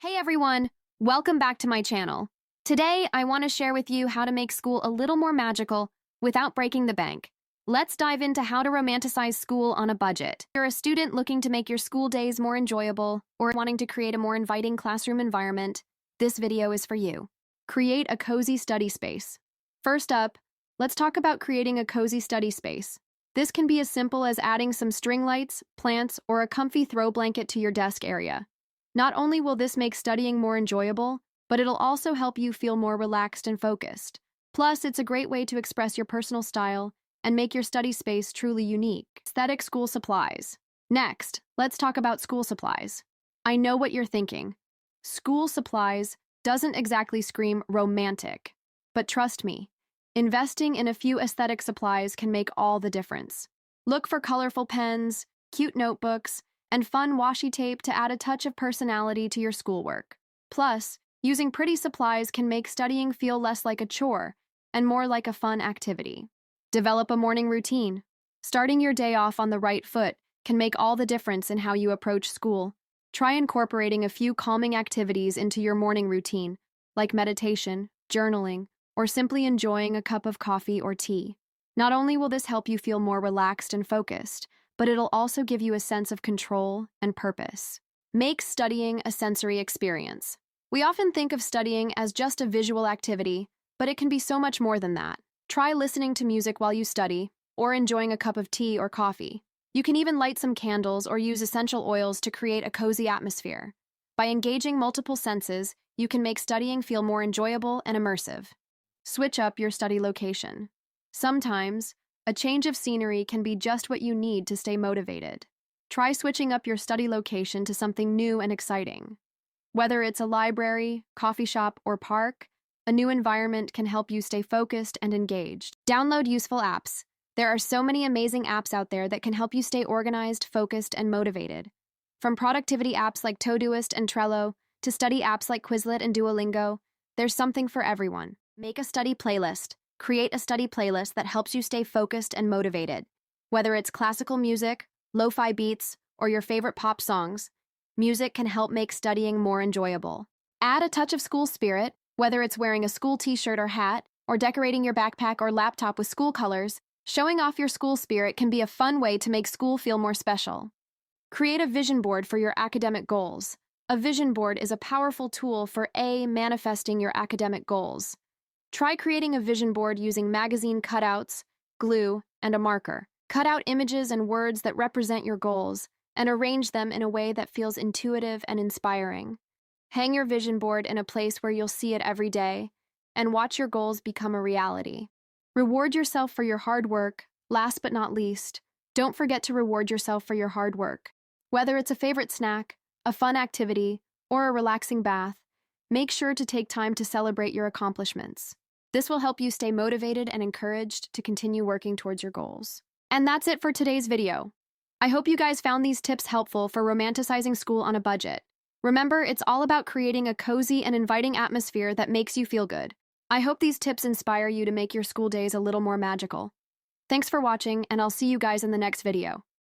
Hey everyone, welcome back to my channel. Today, I want to share with you how to make school a little more magical without breaking the bank. Let's dive into how to romanticize school on a budget. If you're a student looking to make your school days more enjoyable or wanting to create a more inviting classroom environment, this video is for you. Create a cozy study space. First up, let's talk about creating a cozy study space. This can be as simple as adding some string lights, plants, or a comfy throw blanket to your desk area. Not only will this make studying more enjoyable, but it'll also help you feel more relaxed and focused. Plus, it's a great way to express your personal style and make your study space truly unique. Aesthetic school supplies. Next, let's talk about school supplies. I know what you're thinking. School supplies doesn't exactly scream romantic, but trust me, investing in a few aesthetic supplies can make all the difference. Look for colorful pens, cute notebooks, and fun washi tape to add a touch of personality to your schoolwork. Plus, using pretty supplies can make studying feel less like a chore and more like a fun activity. Develop a morning routine. Starting your day off on the right foot can make all the difference in how you approach school. Try incorporating a few calming activities into your morning routine, like meditation, journaling, or simply enjoying a cup of coffee or tea. Not only will this help you feel more relaxed and focused, but it'll also give you a sense of control and purpose. Make studying a sensory experience. We often think of studying as just a visual activity, but it can be so much more than that. Try listening to music while you study, or enjoying a cup of tea or coffee. You can even light some candles or use essential oils to create a cozy atmosphere. By engaging multiple senses, you can make studying feel more enjoyable and immersive. Switch up your study location. Sometimes, a change of scenery can be just what you need to stay motivated. Try switching up your study location to something new and exciting. Whether it's a library, coffee shop, or park, a new environment can help you stay focused and engaged. Download useful apps. There are so many amazing apps out there that can help you stay organized, focused, and motivated. From productivity apps like Todoist and Trello to study apps like Quizlet and Duolingo, there's something for everyone. Make a study playlist. Create a study playlist that helps you stay focused and motivated. Whether it's classical music, lo-fi beats, or your favorite pop songs, music can help make studying more enjoyable. Add a touch of school spirit, whether it's wearing a school t-shirt or hat, or decorating your backpack or laptop with school colors. Showing off your school spirit can be a fun way to make school feel more special. Create a vision board for your academic goals. A vision board is a powerful tool for manifesting your academic goals. Try creating a vision board using magazine cutouts, glue, and a marker. Cut out images and words that represent your goals and arrange them in a way that feels intuitive and inspiring. Hang your vision board in a place where you'll see it every day and watch your goals become a reality. Reward yourself for your hard work. Last but not least, don't forget to reward yourself for your hard work. Whether it's a favorite snack, a fun activity, or a relaxing bath, make sure to take time to celebrate your accomplishments. This will help you stay motivated and encouraged to continue working towards your goals. And that's it for today's video. I hope you guys found these tips helpful for romanticizing school on a budget. Remember, it's all about creating a cozy and inviting atmosphere that makes you feel good. I hope these tips inspire you to make your school days a little more magical. Thanks for watching, and I'll see you guys in the next video.